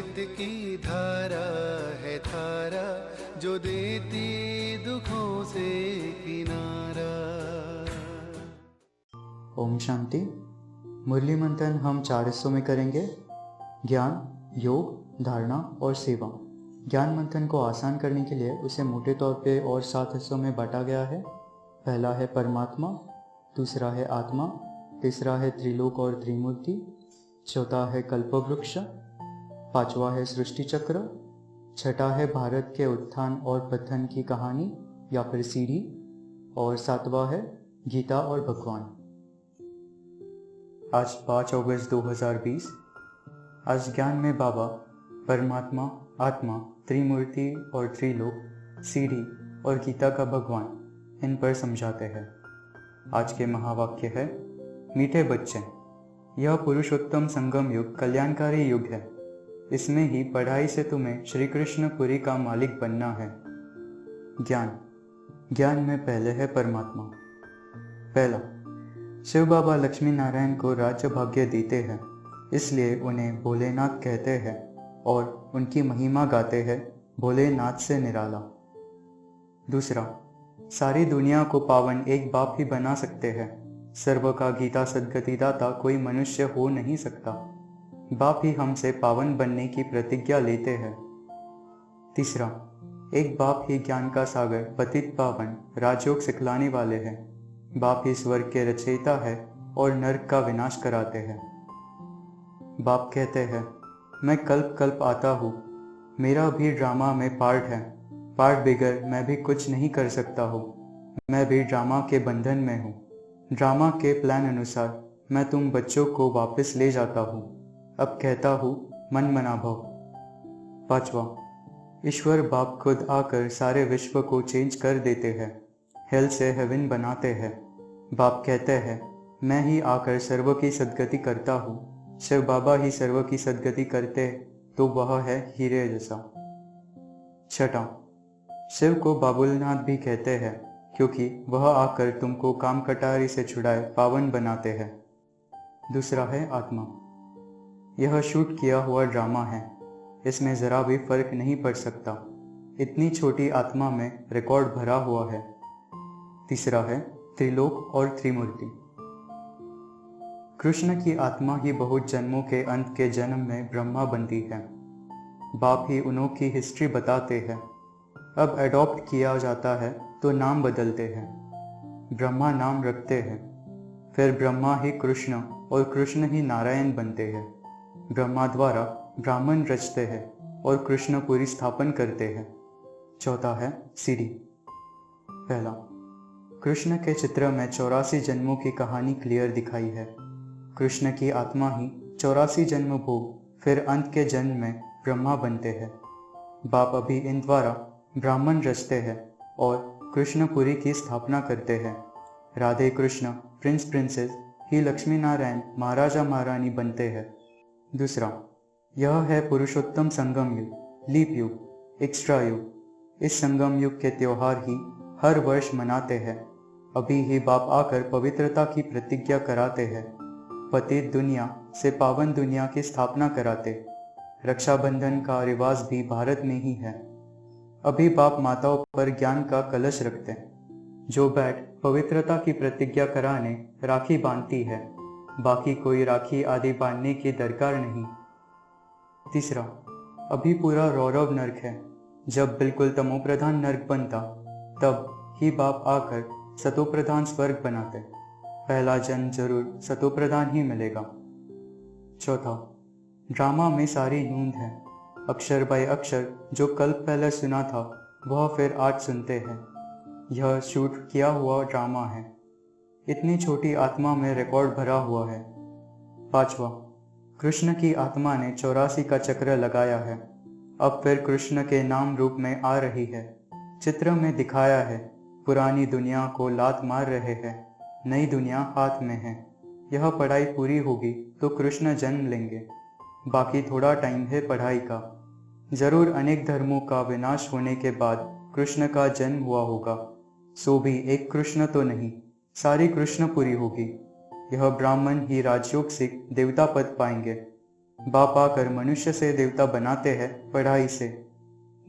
अमृत की धारा है धारा, जो देती दुखों से किनारा। ओम शांति। मुरली मंथन हम 4 हिस्सों में करेंगे। ज्ञान, योग, धारणा और सेवा। ज्ञान मंथन को आसान करने के लिए उसे मोटे तौर पे और 7 हिस्सों में बांटा गया है। पहला है परमात्मा, दूसरा है आत्मा, तीसरा है त्रिलोक और त्रिमूर्ति, चौथा है कल्पवृक्ष, पांचवा है सृष्टि चक्र, छठा है भारत के उत्थान और पतन की कहानी या फिर सीढ़ी, और सातवां है गीता और भगवान। आज 5 अगस्त 2020। आज ज्ञान में बाबा परमात्मा, आत्मा, त्रिमूर्ति और त्रिलोक, सीढ़ी और गीता का भगवान, इन पर समझाते हैं। आज के महावाक्य है, मीठे बच्चे, यह पुरुषोत्तम संगम युग कल्याणकारी युग है। इसमें ही पढ़ाई से तुम्हें श्री कृष्णपुरी का मालिक बनना है। ज्ञान में पहले है परमात्मा। पहला, शिव बाबा लक्ष्मी नारायण को राज्य भाग्य देते हैं, इसलिए उन्हें भोलेनाथ कहते हैं और उनकी महिमा गाते हैं भोलेनाथ से निराला। दूसरा, सारी दुनिया को पावन एक बाप ही बना सकते हैं। सर्व का गीता सद्गति दाता कोई मनुष्य हो नहीं सकता। बाप ही हमसे पावन बनने की प्रतिज्ञा लेते हैं। तीसरा, एक बाप ही ज्ञान का सागर पतित पावन राजयोग सिखलाने वाले हैं। बाप ही स्वर्ग के रचयिता है और नरक का विनाश कराते हैं। बाप कहते हैं, मैं कल्प कल्प आता हूँ, मेरा भी ड्रामा में पार्ट है, पार्ट बिगर मैं भी कुछ नहीं कर सकता हूँ। मैं भी ड्रामा के बंधन में हूँ। ड्रामा के प्लान अनुसार मैं तुम बच्चों को वापस ले जाता हूँ। अब कहता हूँ मन मना भव। पांचवा, ईश्वर बाप खुद आकर सारे विश्व को चेंज कर देते हैं, हेल से हेवन बनाते हैं। बाप कहते हैं, मैं ही आकर सर्व की सद्गति करता हूँ। शिव बाबा ही सर्व की सद्गति करते तो वह है हीरे जैसा। छठा, शिव को बाबुलनाथ भी कहते हैं क्योंकि वह आकर तुमको काम कटारी से छुड़ाए पावन बनाते हैं। दूसरा है आत्मा। यह शूट किया हुआ ड्रामा है, इसमें जरा भी फर्क नहीं पड़ सकता। इतनी छोटी आत्मा में रिकॉर्ड भरा हुआ है। तीसरा है त्रिलोक और त्रिमूर्ति। कृष्ण की आत्मा ही बहुत जन्मों के अंत के जन्म में ब्रह्मा बनती है। बाप ही उन्हों की हिस्ट्री बताते हैं। अब एडॉप्ट किया जाता है तो नाम बदलते हैं। ब्रह्मा नाम रखते हैं, फिर ब्रह्मा ही कृष्ण और कृष्ण ही नारायण बनते हैं। ब्रह्मा द्वारा ब्राह्मण रचते हैं और कृष्णपुरी स्थापन करते हैं। चौथा है सीढ़ी। पहला, कृष्ण के चित्र में 84 जन्मों की कहानी क्लियर दिखाई है। कृष्ण की आत्मा ही 84 जन्म भोग फिर अंत के जन्म में ब्रह्मा बनते हैं। बाप अभी इन द्वारा ब्राह्मण रचते हैं और कृष्णपुरी की स्थापना करते हैं। राधे कृष्ण प्रिंस प्रिंसेस ही लक्ष्मी नारायण महाराजा महारानी बनते हैं। दूसरा, यह है पुरुषोत्तम संगम युग, लीप युग, एक्स्ट्रा युग। इस संगम युग के त्योहार ही हर वर्ष मनाते हैं। अभी ही बाप आकर पवित्रता की प्रतिज्ञा कराते हैं। पतित दुनिया से पावन दुनिया की स्थापना कराते। रक्षाबंधन का रिवाज भी भारत में ही है। अभी बाप माताओं पर ज्ञान का कलश रखते हैं। जो बैठ पवित्रता की प्रतिज्ञा कराने राखी बांधती है, बाकी कोई राखी आदि बांधने की दरकार नहीं। तीसरा, अभी पूरा रौरव नर्क है। जब बिल्कुल तमोप्रधान नर्क बनता, तब ही बाप आकर सतोप्रधान स्वर्ग बनाते। पहला जन्म जरूर सतोप्रधान ही मिलेगा। चौथा, ड्रामा में सारी नूंद है। अक्षर बाय अक्षर जो कल पहले सुना था वह फिर आज सुनते हैं। यह शूट किया हुआ ड्रामा है। इतनी छोटी आत्मा में रिकॉर्ड भरा हुआ है। पांचवा, कृष्ण की आत्मा ने 84 का चक्र लगाया है। अब फिर कृष्ण के नाम रूप में आ रही है। चित्र में दिखाया है, पुरानी दुनिया को लात मार रहे हैं, नई दुनिया हाथ में है। यह पढ़ाई पूरी होगी तो कृष्ण जन्म लेंगे। बाकी थोड़ा टाइम है पढ़ाई का। जरूर अनेक धर्मों का विनाश होने के बाद कृष्ण का जन्म हुआ होगा। सो भी एक कृष्ण तो नहीं, सारी कृष्णपुरी होगी। यह ब्राह्मण ही राजयोग से देवता पद पाएंगे। बाप आकर मनुष्य से देवता बनाते हैं पढ़ाई से,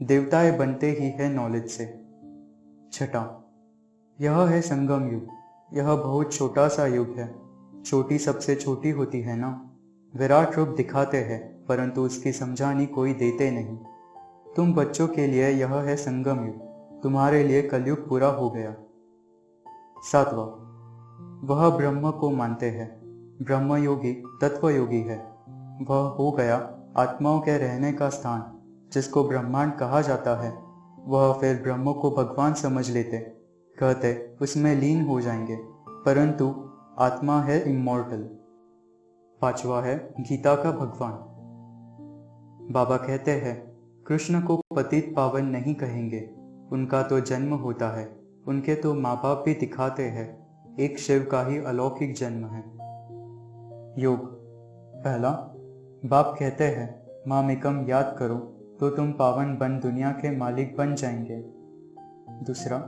देवताएं बनते ही है नॉलेज से। छठा, यह है संगम युग। यह बहुत छोटा सा युग है। छोटी सबसे छोटी होती है ना। विराट रूप दिखाते हैं परंतु उसकी समझानी कोई देते नहीं। तुम बच्चों के लिए यह है संगम युग, तुम्हारे लिए कलयुग पूरा हो गया। सातवां, वह ब्रह्म को मानते हैं। ब्रह्म योगी तत्व योगी है। वह हो गया आत्माओं के रहने का स्थान, जिसको ब्रह्मांड कहा जाता है। वह फिर ब्रह्म को भगवान समझ लेते, कहते उसमें लीन हो जाएंगे, परंतु आत्मा है इमॉर्टल। पांचवा है गीता का भगवान। बाबा कहते हैं कृष्ण को पतित पावन नहीं कहेंगे, उनका तो जन्म होता है, उनके तो माँ बाप भी दिखाते हैं, एक शिव का ही अलौकिक जन्म है। योग। पहला, बाप कहते हैं मामेकम याद करो तो तुम पावन बन दुनिया के मालिक बन जाएंगे। दूसरा,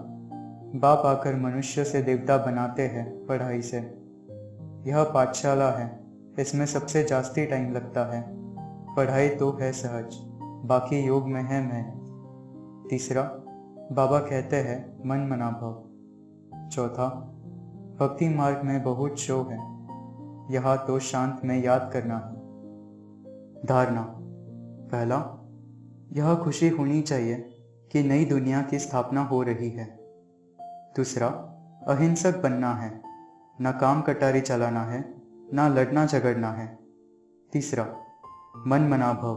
बाप आकर मनुष्य से देवता बनाते हैं पढ़ाई से। यह पाठशाला है, इसमें सबसे जास्ती टाइम लगता है। पढ़ाई तो है सहज, बाकी योग में है मैं। तीसरा, बाबा कहते हैं मन मना भाव। चौथा, भक्ति मार्ग में बहुत शो है, यहाँ तो शांत में याद करना है। धारणा। पहला, यह खुशी होनी चाहिए कि नई दुनिया की स्थापना हो रही है। दूसरा, अहिंसक बनना है, न काम कटारी चलाना है, न लड़ना झगड़ना है। तीसरा, मन मना भव।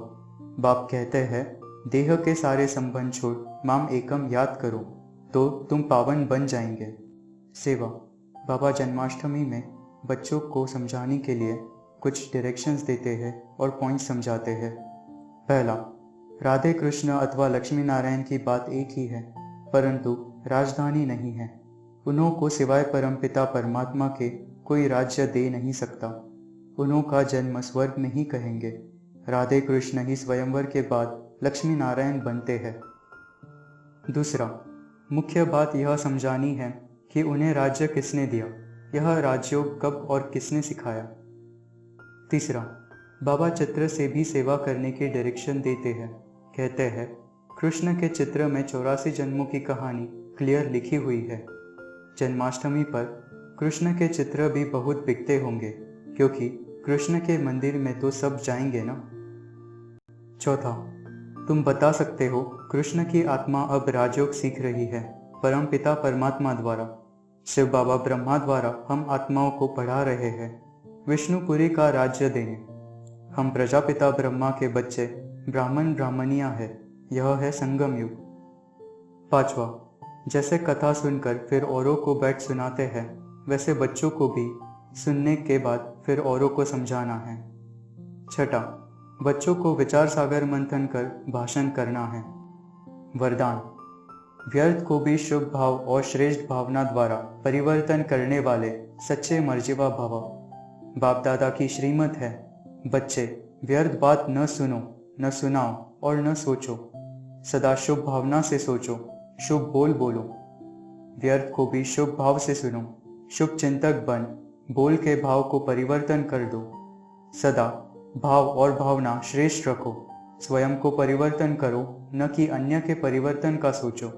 बाप कहते हैं देह के सारे संबंध छोड़ माम एकम याद करो तो तुम पावन बन जाएंगे। सेवा। बाबा जन्माष्टमी में बच्चों को समझाने के लिए कुछ डायरेक्शंस देते हैं और पॉइंट समझाते हैं। पहला, राधे कृष्ण अथवा लक्ष्मी नारायण की बात एक ही है, परंतु राजधानी नहीं है। उन्हों को सिवाय परमपिता परमात्मा के कोई राज्य दे नहीं सकता। उन्हों का जन्म स्वर्ग में ही कहेंगे। राधे कृष्ण ही स्वयंवर के बाद लक्ष्मी नारायण बनते हैं। दूसरा, मुख्य बात यह समझानी है कि उन्हें राज्य किसने दिया, यह राजयोग कब और किसने सिखाया। तीसरा, बाबा चित्र से भी सेवा करने की डायरेक्शन देते हैं। कहते हैं कृष्ण के चित्र में 84 जन्मों की कहानी क्लियर लिखी हुई है। जन्माष्टमी पर कृष्ण के चित्र भी बहुत बिकते होंगे, क्योंकि कृष्ण के मंदिर में तो सब जाएंगे ना। चौथा, तुम बता सकते हो कृष्ण की आत्मा अब राजयोग सीख रही है परमपिता परमात्मा द्वारा। शिव बाबा ब्रह्मा द्वारा हम आत्माओं को पढ़ा रहे हैं विष्णुपुरी का राज्य देने। हम प्रजापिता ब्रह्मा के बच्चे ब्राह्मण ब्राह्मणियां है। यह है संगम युग। पांचवा, जैसे कथा सुनकर फिर औरों को बैठ सुनाते हैं, वैसे बच्चों को भी सुनने के बाद फिर औरों को समझाना है। छठा, बच्चों को विचार सागर मंथन कर भाषण करना है। वरदान। व्यर्थ को भी शुभ भाव और श्रेष्ठ भावना द्वारा परिवर्तन करने वाले सच्चे मर्जीवा भव। बाप दादा की श्रीमत है, बच्चे व्यर्थ बात न सुनो, न सुनाओ और न सोचो। सदा शुभ भावना से सोचो, शुभ बोल बोलो। व्यर्थ को भी शुभ भाव से सुनो, शुभ चिंतक बन बोल के भाव को परिवर्तन कर दो। सदा भाव और भावना श्रेष्ठ रखो। स्वयं को परिवर्तन करो, न कि अन्य के परिवर्तन का सोचो।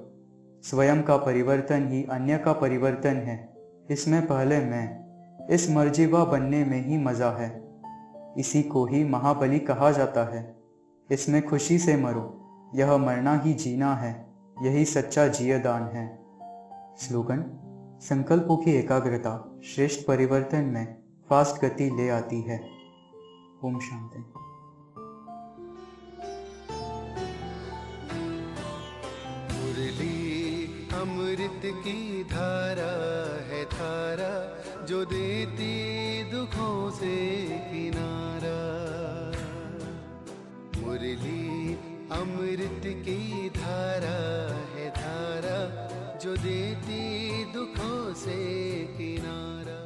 स्वयं का परिवर्तन ही अन्य का परिवर्तन है। इसमें पहले मैं, इस मर्जीवा बनने में ही मजा है। इसी को ही महाबली कहा जाता है। इसमें खुशी से मरो, यह मरना ही जीना है, यही सच्चा जियदान है। स्लोगन। संकल्पों की एकाग्रता श्रेष्ठ परिवर्तन में फास्ट गति ले आती है। ओम शांति। मुरली अमृत की धारा है धारा, जो देती दुखों से किनारा। मुरली अमृत की धारा है धारा, जो देती दुखों से किनारा।